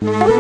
Yeah.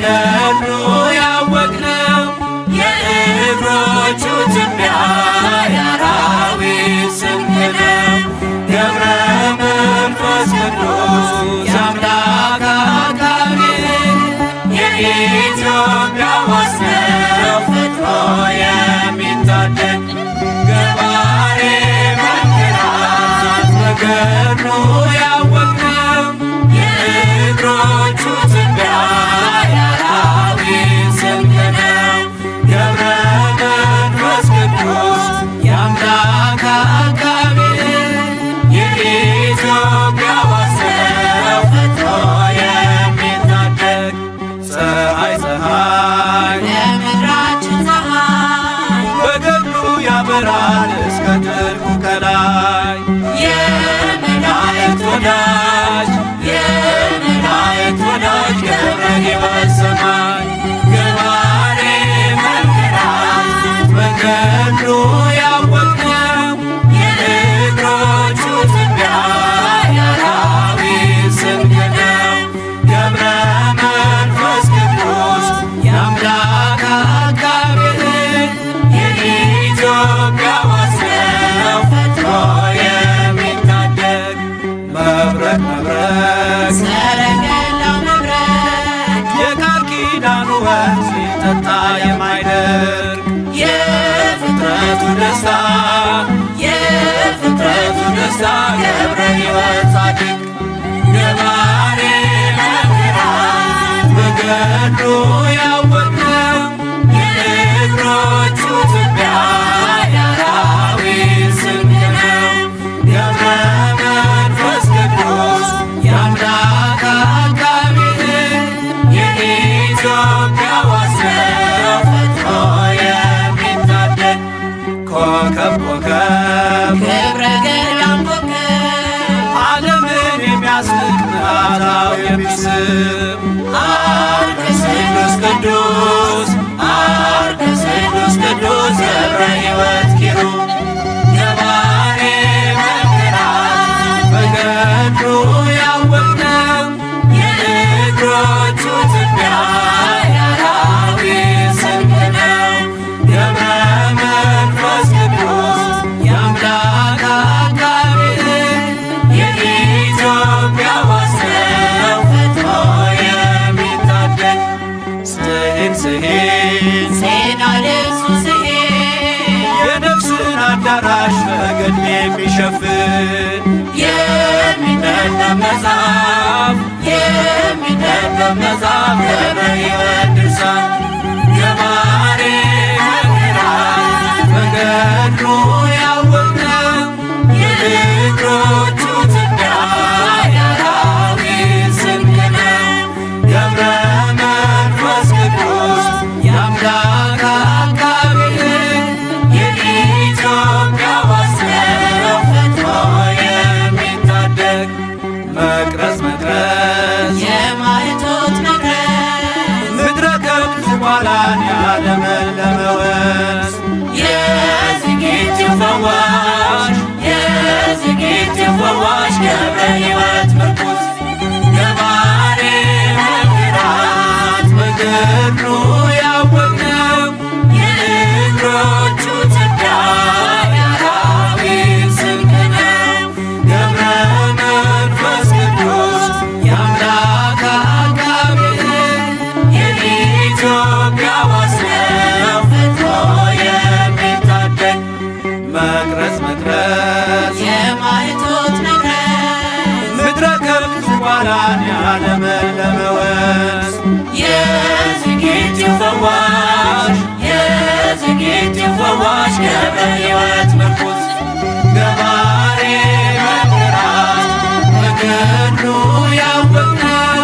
በገድሉ ያወቅነው የእግሮቹ ትቢያ የአራዊት ስንቅ ነው። ገብረ መንፈስ ቅዱስ የአምላክ አቃቤ የኢትዮጵያ ዋስ ነው ፈጥኖ የሚታደግ ገባሬ መንክራት በገድሉ ያወቅነው የእግሮቹ ትቢያ የአራዊት ስንቅ ነው። ገብረ መንፈስ ቅዱስ የአምላክ አቃቤ የኢትዮጵያ ዋስ ነው ፈጥኖ የሚታደግ ፀሐይ የምድራችን ፀሐይ በገድሉ ያበራል እስከ ጥልቁ ከላይ የመላእክት ወዳጅ ገብረ ሕይወት ሰማይ ገባሬ መንክራት በገድሉ ያወቅነው የእግሮቹ ትቢያ የአራዊት ስንቅ ነው። ገብረ መንፈስ ቅዱስ የአምላክ አቃቤ የኢትዮጵያ ዋስ ነው ፈጥኖ የሚታደግ መብረቅ ሰረገላው መብረቅ የቃል ኪዳኑ ወንዝ ሲጠጣ የማይደርቅ የፍጥረቱ ደስታ ገብረ ሕይወት ጻድቅ ገባሬ መንክራት በገድሉ ያወቅነው የእግሮቹ ትቢያ የአራዊት ስንቅ ነው። ገብረ መንፈስ ቅዱስ የአምላክ አቃቤ የኢትዮጵያ ዋስ ነው ፈጥኖ የሚታደግ ኮከብ ገብረ ገዳም ኮከብ ዓለምን የሚያስንቅ ምዕራታው የሚስብ አርከ ስሉስ ቅዱስ ገብረ ሕይወት ኪሩብ ገባሬ መንክራት በገድሉ ያወቅነው የእግሮቹ ትቢያ የአራዊት ስንቅ ነው። ገብረ መንፈስ ቅዱስ የአምላክ አቃቤ የኢትዮጵያ ዋስ ነው ፈጥኖ የሚታደግ ዜና ልብሱ ስሄድ የነፍስን አዳራሽ በገድል የሚሸፍን የሚነበብ መጽሐፍ ገብረ ሕይወት ድርሳን ገባሬ መንክራት በገድሉ ያወቅነው የእግሮቹ ትቢያ የአራዊት ስንቅ ነው። ገብረ መንፈስ ቅዱስ የአምላክ አቃቤ የኢትዮጵያ ዋስ ነው ፈጥኖ የሚታደግ መቅረዝ የማይቶት መቅረዝ ምድረ ከብት ዝቋላን ያለመለመ ወንዝ የዝጌትው ፈዋሽ ገብረ ሕይወት ምርኩዝ ገባሬ መንክራት በገድሉ ያወቅነው የእግሮቹ ትቢያ የአራዊት ስንቅ ነው። ገብረ መንፈስ ቅዱስ የአምላክ አቃቤ የኢትዮጵያ ዋስ ነው ፈጥኖ የሚታደግ መቅረዝ የማይቶት መቅረዝ ምድረ ከብት ዝቋላን ያለመለመ ወንዝ የዝጌትው ፈዋሽ ገብረ ሕይወት ምርኩዝ ገባሬ መንክራት በገድሉ ያወቅነው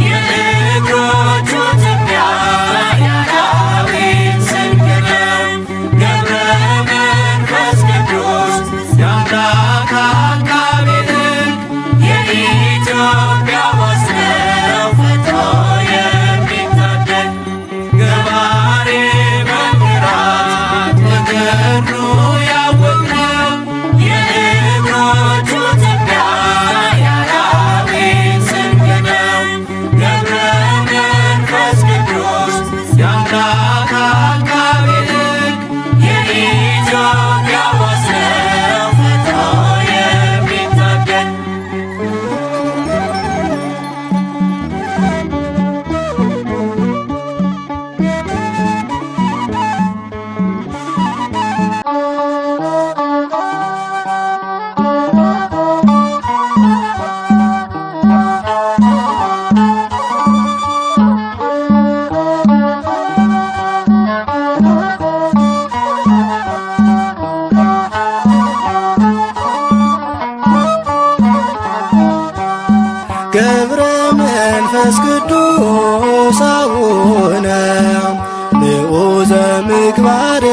የእግሮቹ ትቢያ የአራዊት ስንቅ ነው። ገብረ መንፈስ ቅዱስ የአምላክ አቃቤ የኢትዮጵያ ዋስ ነው ፈጥኖ የሚታደግ ገባሬ መንክራት በገድሉ ቅዱስ አቡነ ንዑዘ ምግባር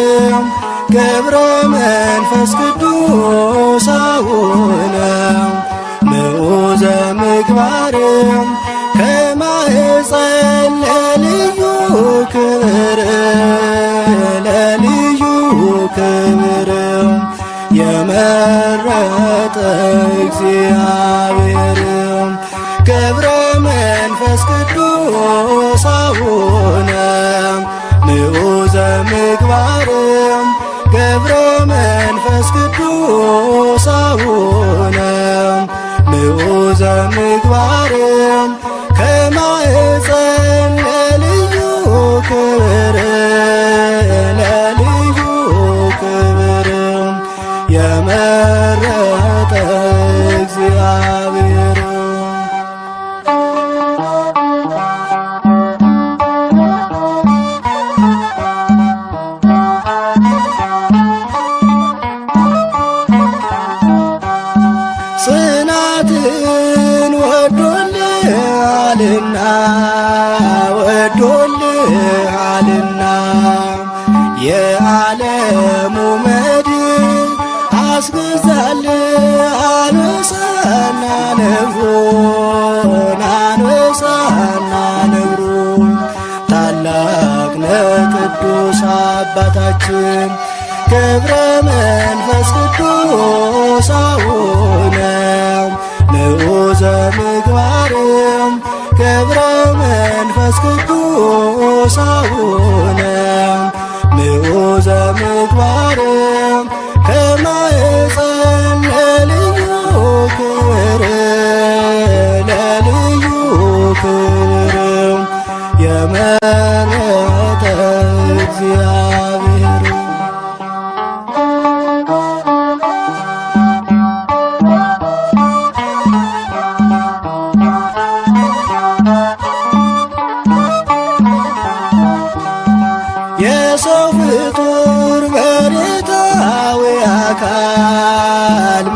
ገብረ መንፈስ ቅዱስ አቡነ ንዑዘ ምግባር ከማኅፀን ለልዩ ክብር ለልዩ ክብር የመረጠ እግዚአብሔር ገብረ መንፈስ ቅዱስ አቡነ ንዑዘ ምግባር ገብረ መንፈስ ቅዱስ አቡነ ንዑዘ ምግባር ከማኅፀን ለልዩ ክብር ለልዩ ክብር የመረጠ እግዚአብሔር ጽናትን ወዶልሃልና ወዶልሃልና የዓለሙ መድን አስገዛልህ አንበሳና ነብሩን አንበሳና ነብሩን ታላቅ ነህ ቅዱስ አባታችን ገብረ መንፈስ ቅዱስ አቡነ ንዑዘ ምግባር ገብረ መንፈስ ቅዱስ አቡነ ንዑዘ ምግባር ከማኅፀን ለልዩ ክብር ለልዩ ክብር የመረጠ እግዚአብሔር የሰው ፍጡር መሬታዊ አካል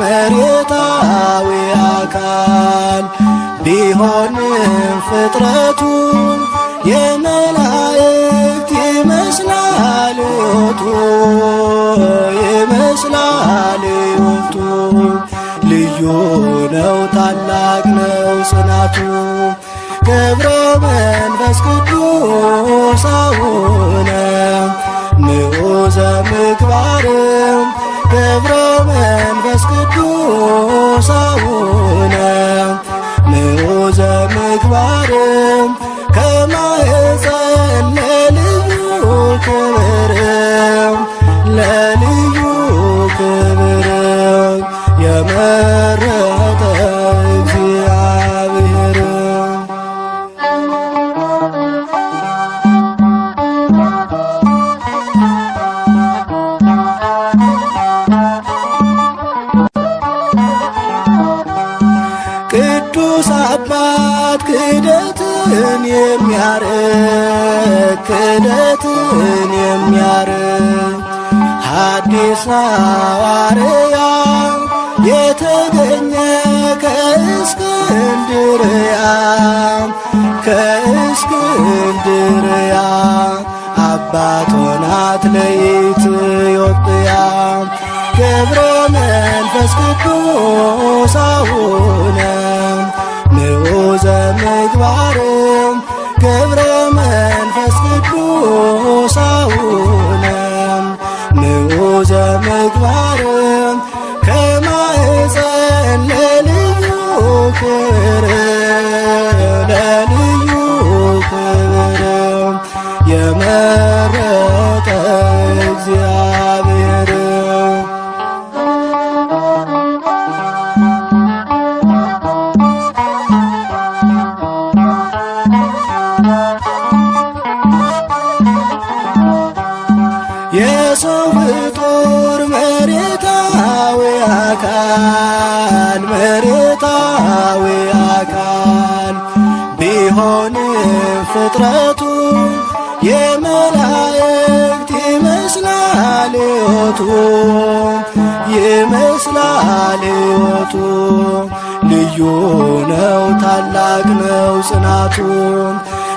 ቢሆንም ፍጥረቱ የመላእክት ይመስላል ሕይወቱ ይመስላል ሕይወቱ ልዩ ነው ታላቅ ነው ጽናቱ ገብረ መንፈስ ቅዱስ አቡነ ንዑዘ ምግባር ገብረ መንፈስ ቅዱስ አቡነ ንዑዘ ምግባር ከማኅፀን ለልዩ ክብር ለልዩ ክብር የመረጠ እግዚአብሔር ቅዱስ አባት ክህደትን የሚያርቅ ሐዲስ ሐዋርያ የተገኘ ከእስክንድርያ አባት ሆናት ለኢትዮጵያ ገብረ መንፈስ ቅዱስ አቡነ ንዑዘ ምግባር ገብረ መንፈስ ቅዱስ አቡነ ንዑዘ ምግባር ከማኅፀን ለልዩ ክብር ለልዩ ክብር የመረጠ እግዚአብሔር የሰው ፍጡር መሬታዊ አካል ቢሆንም ፍጥረቱ የመላእክት ይመስላል ሕይወቱ ልዩ ነው ታላቅ ነው ጽናቱን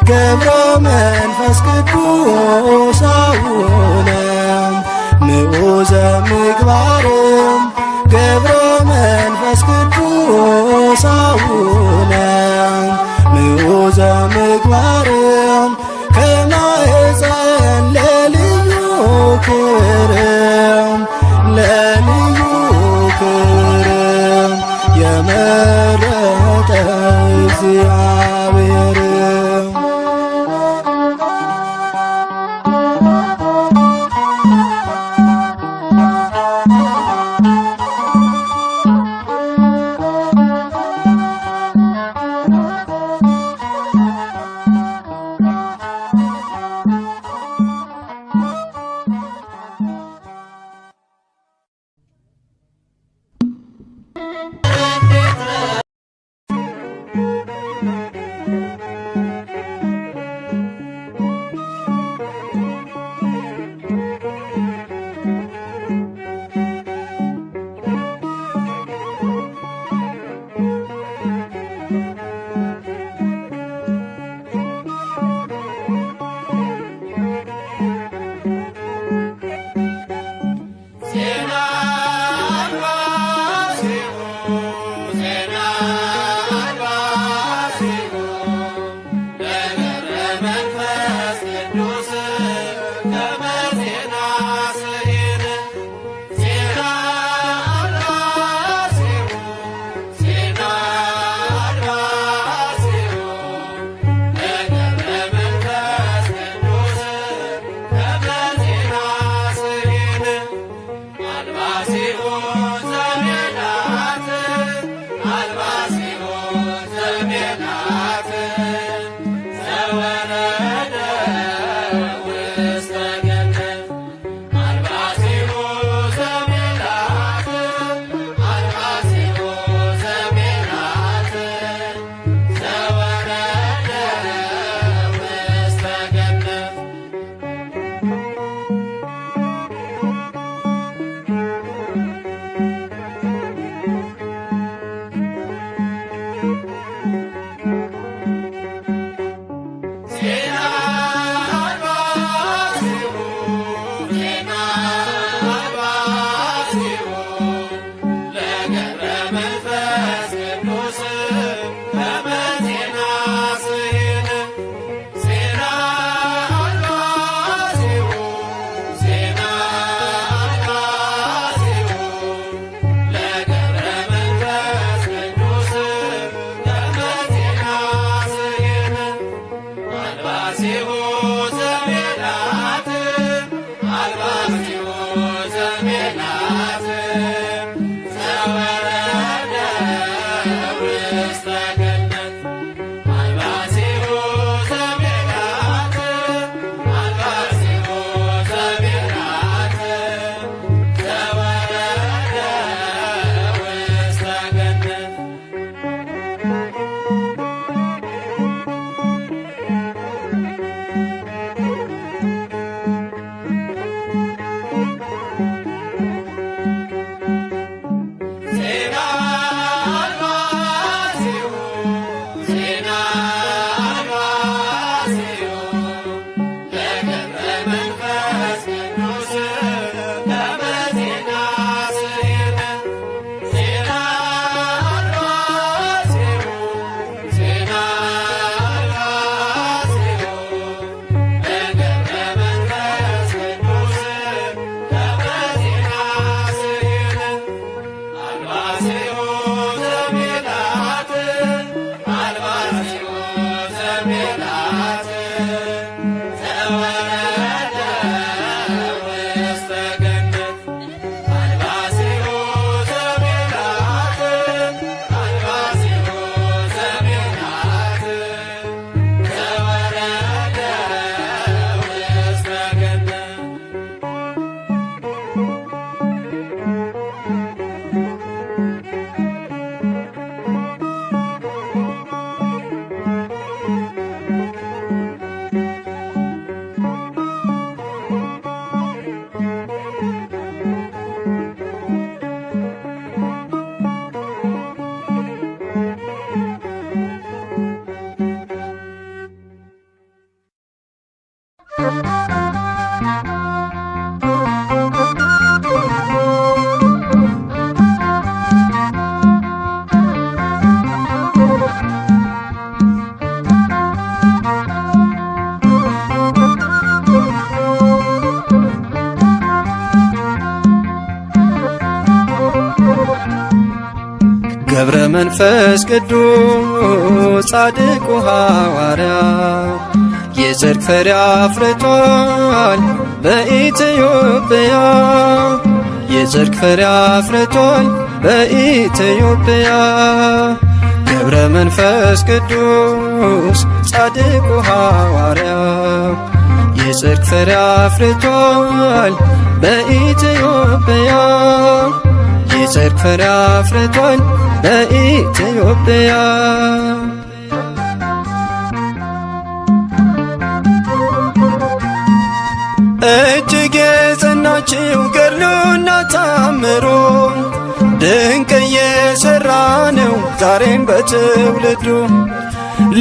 ገብረ መንፈስ ቅዱስ አቡነ ምዑዘ ምግባርም ገብረ መንፈስ ቅዱስ አቡነ ምዑዘ ምግባርም ከማኅፀን ለልዩ ክብርም ለልዩ ክብርም የመረጠ እግዚአብሔር መንፈስ ቅዱስ ጻድቁ ሐዋርያ የጽድቅ ፍሬ አፍርቷል በኢትዮጵያ የጽድቅ ፍሬ አፍርቷል በኢትዮጵያ ገብረ መንፈስ ቅዱስ ጻድቁ ሐዋርያ የጽድቅ ፍሬ አፍርቷል በኢትዮጵያ የጽድቅ ፍሬ አፍርቷል በኢትዮጵያ እጅግ የጸናችው ገድሉና ታምሩ ድንቅ እየሠራ ነው ዛሬም በትውልዱ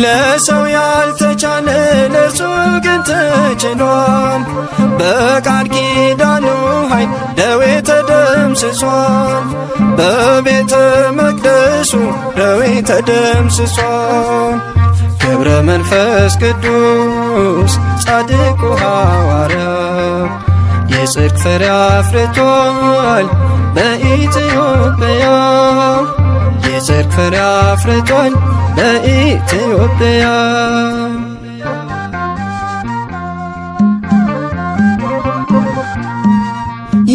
ለሰው ያልተቻለ ለእርሱ ግን ተችሏል በቃል ኪዳኑ ኃይል ደዌ ተደምስሷል በቤተ መቅደሱ ደዌ ተደምስሷል ገብረ መንፈስ ቅዱስ ጻድቁ ሐዋርያ የጽድቅ ፍሬ አፍርቷል በኢትዮጵያ የጽድቅ ፍሬ አፍርቷል በኢትዮጵያ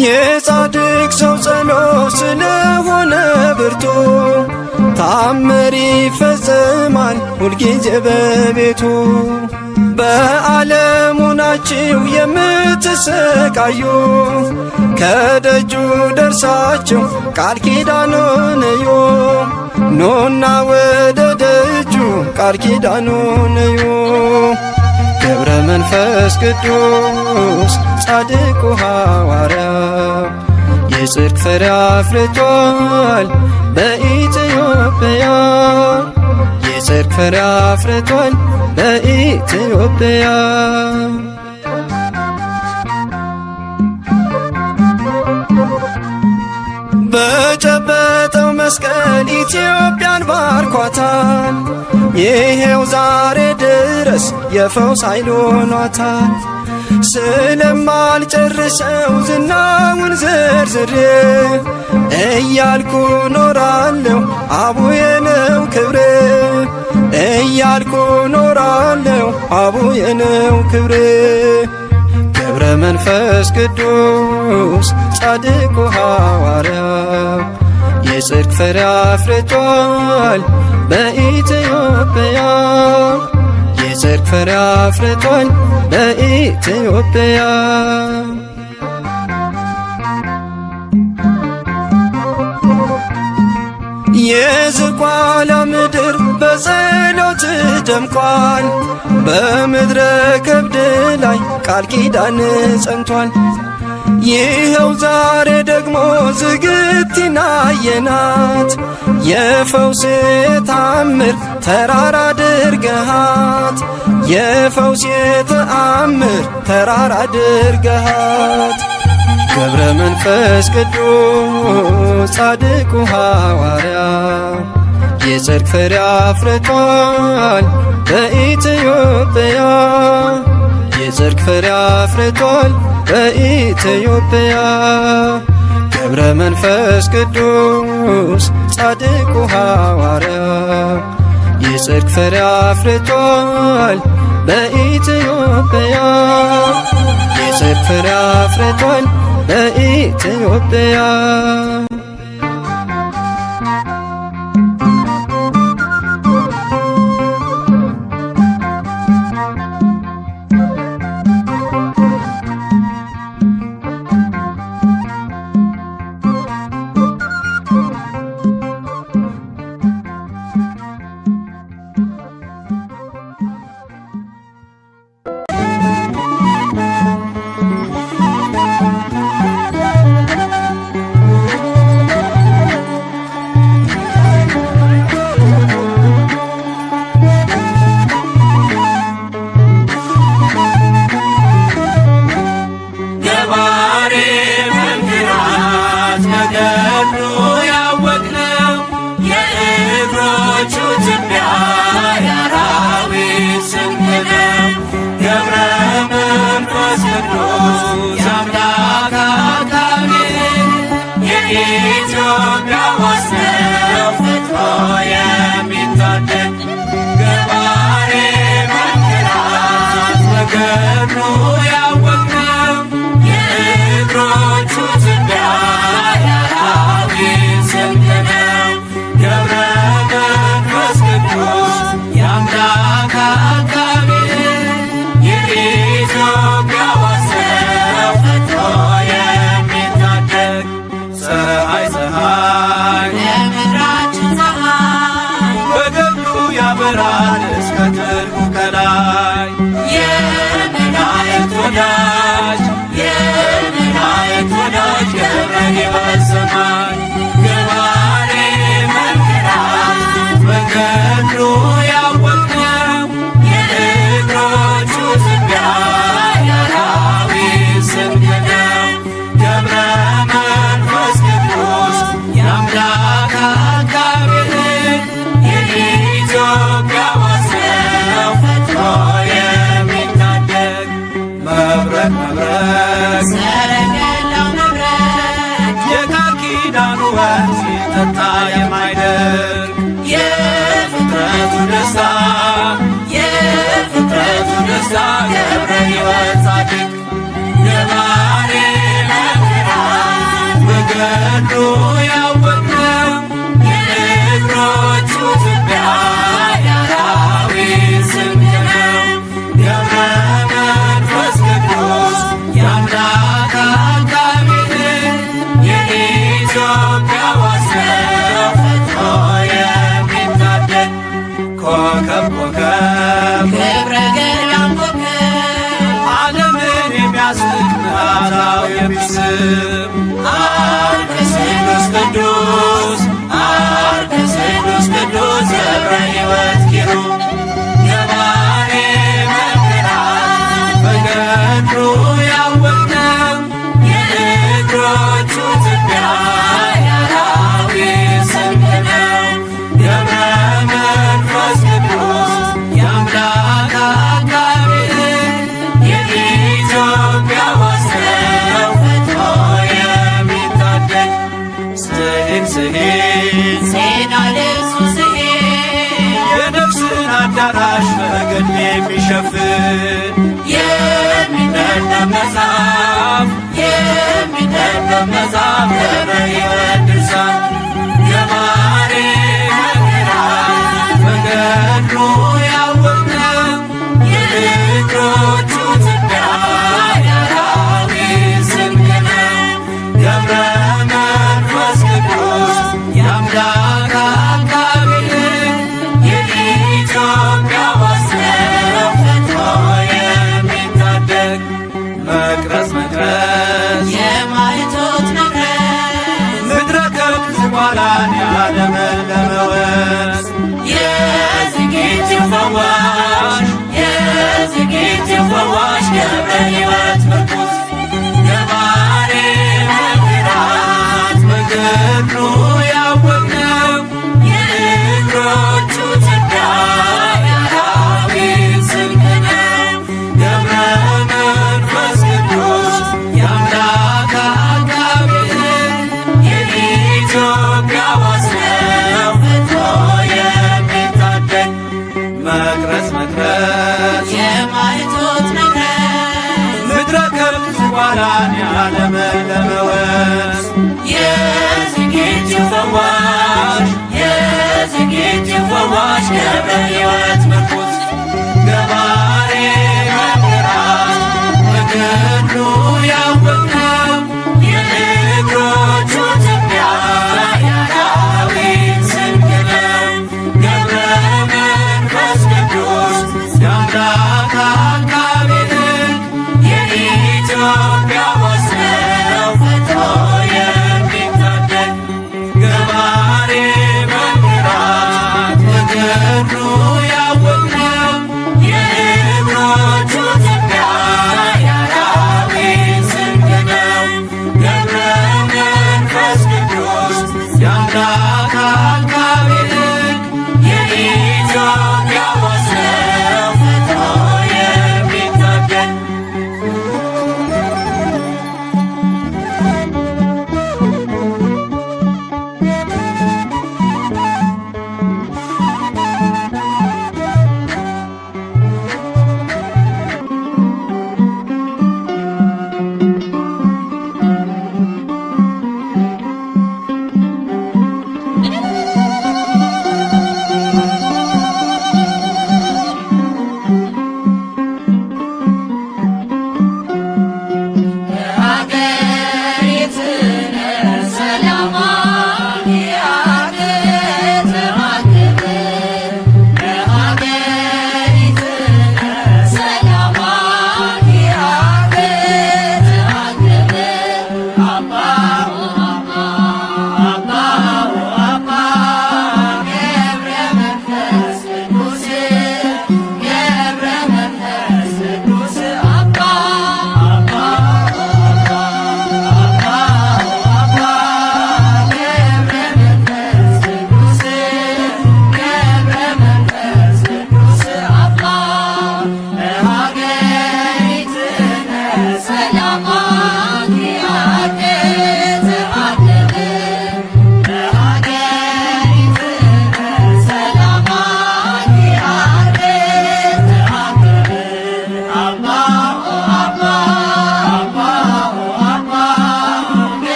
የጻድቅ ሰው ጸሎት ስለሆነ ብርቱ ታምር ይፈጸማል ሁልጊዜ በቤቱ በዓለሙ ናችሁ የምትሰቃዩ ከደጁ ደርሳችሁ ቃል ኪዳኑን እዩ ኑና ወደ ደጁ ቃል ኪዳኑን እዩ ገብረ መንፈስ ቅዱስ ጻድቁ ሐዋርያ የጽድቅ ፍሬ አፍርቷል በኢትዮጵያ የጽድቅ ፍሬ አፍርቷል በኢትዮጵያ በጨበጠው መስቀል ኢትዮጵያን ባርኳታል ይሄው ዛሬ ድረስ የፈውስ ኃይል ሆኗታል ስለማልጨርሰው ዝናውን ዘርዝሬ እያልኩ ኖራለሁ አቡዬ ነው ክብሬ እያልኩ ኖራለሁ አቡዬ ነው ክብሬ ገብረ መንፈስ ቅዱስ ጻድቁ ሐዋርያ የጽድቅ ፍሬ አፍርቷል በኢትዮጵያ የጽድቅ ፍሬ አፍርቷል በኢትዮጵያ የዝቋላ ምድር በጸሎት ደምቋል በምድረ ከብድ ላይ ቃል ኪዳን ጸንቷል ይኸው ዛሬ ደግሞ ዝግቲና የናት የፈውስ ተአምር ተራራ አድርገሃት የፈውስ ተአምር ተራራ አድርገሃት ገብረ መንፈስ ቅዱስ ጻድቁ ሐዋርያ የጽድቅ ፍሬ አፍርቷል በኢትዮጵያ የጽድቅ ፍሬ አፍርቷል በኢትዮጵያ ገብረ መንፈስ ቅዱስ ጻድቁ ሐዋርያ የጽድቅ ፍሬ አፍርቷል በኢትዮጵያ የጽድቅ ፍሬ አፍርቷል በኢትዮጵያ በገድሉ ያወቅነው የእግሮቹ ትቢያ የአራዊት ስንቅ ነው። ገብረ መንፈስ ቅዱስ የአምላክ አቃቤ የኢትዮጵያ ዋሰው ፈጥሮ የሚታደግ ፀሐይ ለምድራችን ፀሐይ በገድሉ ያበራል እስከ ጥልቁ ከላይ የመላእክት ወዳጅ የመላእክት ወዳጅ ገብረ ሕይወት ሰማይ ገባሬ መንክራት በገድሉ ያወቅነው የእግሮቹ ትቢያ የአራዊት ስንቅ ነው። ገብረ መንፈስ ቅዱስ የአምላክ አቃቤ የኢትዮጵያ ዋሰው ፈጥሮ የሚታደግ መብረቅ መብረቅ ሰረገላው መብረቅ የቃል ኪዳኑ ወንዝ ሲጠጣ የማይደርቅ የፍጥረቱ ደስታ የፍጥረቱ ደስታ ገብረ ሕይወት ጻድቅ ገባሬ መንክራት በገድሉ ያወቅነው የእግሮቹ ትቢያ የአራዊት ስንቅ ነው። ገብረ መንፈስ ቅዱስ የአምላክ አቃቤ የኢትዮጵያ ዋሰው ፈጥሮ የሚታደግ ኮከብ ኮከብ ክብረ ገዳም ኮከብ ዓለምን የሚያስቅ መዓዛው የሚስብ አርክስሉስ ቅዱስ አርክስሉስ ቅዱስ ገብረ ሕይወት ኪሩብ ገባሬ መንክራት በገድሉ ያወቅነው የእግሮቹ ትቢያ የአራዊት ስንቅ ነው። ገብረ መንፈስ ቅዱስ የአምላክ አቃቤ የኢትዮጵያ ዋሰው ፈጥሮ የሚታደግ ስሂን ስሂን ዜና ልብሱ ስሄድ የነፍስን አዳራሽ በገድል የሚሸፍን የሚነበብ መጽሐፍ የሚነበብ መጽሐፍ ገብረ ሕይወት ድርሳን ገባሬ መንክራት በገድሉ ያወቅነው የእግሮቹ ትቢያ የአራዊት ስንቅ ነው። ገብረ መንፈስ ቅዱስ የአምላክ አቃቤ የኢትዮጵያ ዋሰው ፈጥሮ የሚታደግ መቅረዝ መቅረዝ የማይቶት መቅረዝ ምድረ ከብት ዝቋላን ያለመለመ ወንዝ የዝግጅት ፈዋሽ የዝግጅት ፈዋሽ ገብረ ሕይወት ምርኩዝ ገባሬ መንክራት በገድሉ ያወቅነው የእግሮቹ ትቢያ የአራዊት ስንቅ ነው። ገብረ መንፈስ ቅዱስ የአምላክ አቃቤ የኢትዮጵያ ዋሰው ፈጥሮ የሚታደግ መቅረዝ መቅረዝ የማይቶት መቅረዝ ምድረ ከብት ዝቋላን ያለመለመ ወንዝ የዝግጅት ፈዋሽ የዝግጅት ፈዋሽ ገብረ ሕይወት ምርኩዝ ገባሬ መንክራት በገድሉ ያወቅነው የእግሮቹ ትቢያ የአራዊት ስንቅ ነው። ገብረ መንፈስ ቅዱስ የአምላክ አቃቤ የኢትዮጵያ ዋሰው ፈጥሮ የሚታደግ ገባሬ መንክራት በገድሉ ያወቅነው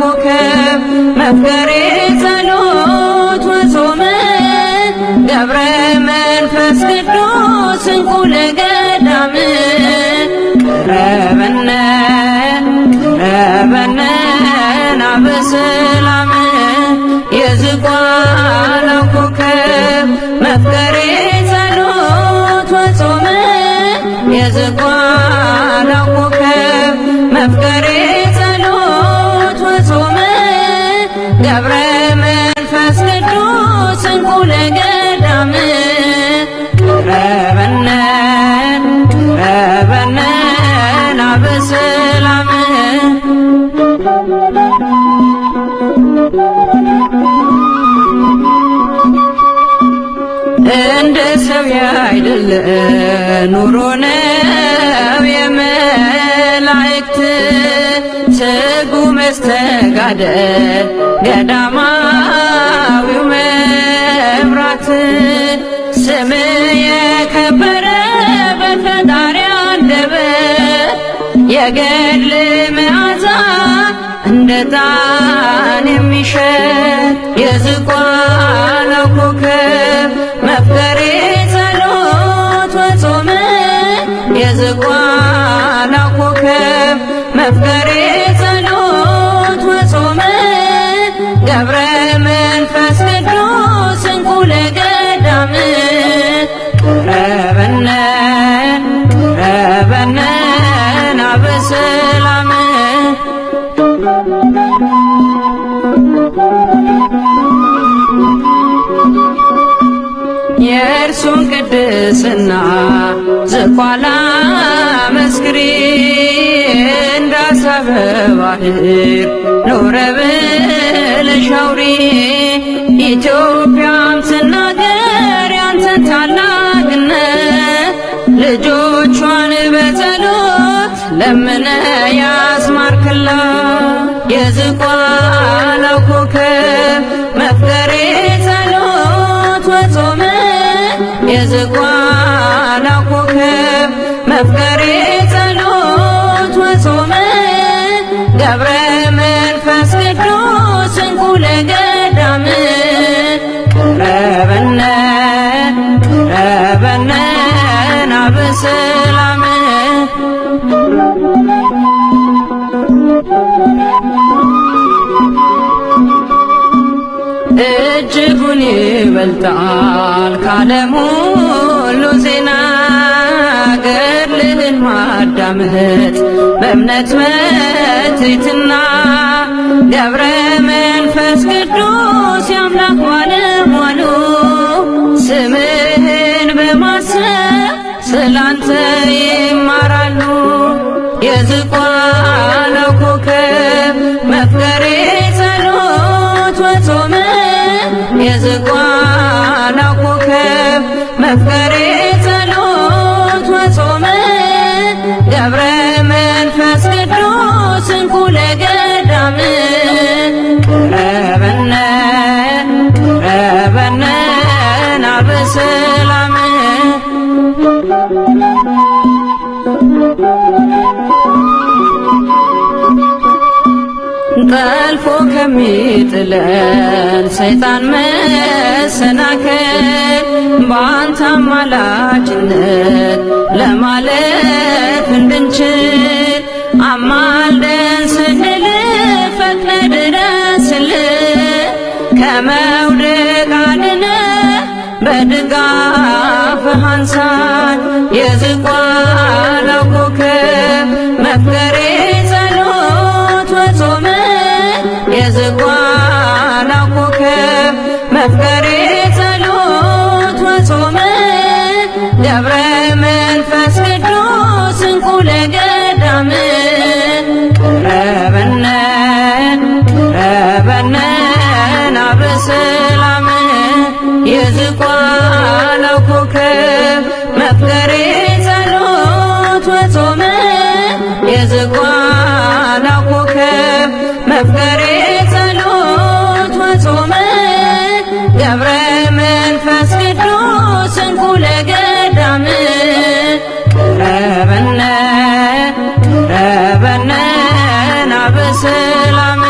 ኮከብ መፍቀሬ ጸሎት ወጾመ ገብረ መንፈስ ቅዱስ እንቁ ለገዳም ቀረበነ ቀረበነ ናበሰላም የዝቋላው ኮከብ መፍቀሬ ጸሎት ወጾመ የዝቋላው ኮከብ መፍቀሬ ጸሎት ወጾመ ገብረ መንፈስ ቅዱስ እንቁ ለገዳም ቀረበነ ቀረበነ ናበሰላም እንደ ሰው ያይደለ ኑሮ ነው የመላእክት ትጉ መስተጋደል ገዳማዊው መብራት ስም የከበረ በፈጣሪ አንደበት የገድል መዓዛ እንደ ዕጣን የሚሸት የዝቋላው ኮከብ መፍቀሬ ጸሎት ወጾመ የዝቋላው ኮከብ መፍቀሬ ጸሎት ወጾመ ገብረ መንፈስ ቅዱስ እንቁ ለገዳም ቀረበነ ቀረበነ ናበሰላም የእርሱን ቅድስና ዝቋላ መስክሪ እንዳሰበ ባህር ኖረ ብለሽ አውሪ ኢትዮጵያም ትናገር ያንተን ታላቅነት ልጆቿን በጸሎት ለምነ ያስማርክላት የዝቋላው ኮከብ መፍቀሬ ጸሎት ወጾመ የዝቋላው ኮከብ መፍቀሬ ጸሎት ወጾመ ገብረ መንፈስ ቅዱስ እንቁ ለገዳም ቀረበነ ቀረበነ ናበሰላም እጅጉን ይበልጣል ካለም ሁሉ ዜና ገድልህን ማዳመጥ በእምነት በትሕትና ገብረ መንፈስ ቅዱስ የአምላክ ባለሟሉ ስምህን በማሰብ ስላንተ ይማራሉ የዝቋላው ኮከብ መፍቀሬ ጸሎት ወጾመ የዝቋላው ኮከብ መፍቀሬ ጸሎት ወጾመ ገብረ መንፈስ ቅዱስ እንቁ ለገዳም ቀረበነ ቀረበነ ናበሰላም ጠልፎ ከሚጥለን ሰይጣን መሰናከል በአንተ አማላጅነት ለማለፍ እንድንችል አማልደን ስንል ፈጥነህ ድረስልን ከመውደቅ አድነን በድጋፍህ አንሳን የዝቋላው ኮከብ መፍቀሬ ጸሎት ወጾመ የዝቋላው ኮከብ መፍቀሬ ጸሎት ወጾመ ገብረ መንፈስ ቅዱስ እንቁ ለገዳም ቀረበነ ቀረበነ ናበሰላም የዝቋላው ኮከብ መፍቀሬ ጸሎት ወጾመ የዝቋላው ኮከብ መፍቀሬ ጸሎት ወጾመ ገብረ መንፈስ ቅዱስ እንቁ ለገዳም ቀረበነ ቀረበነ ናበሰላም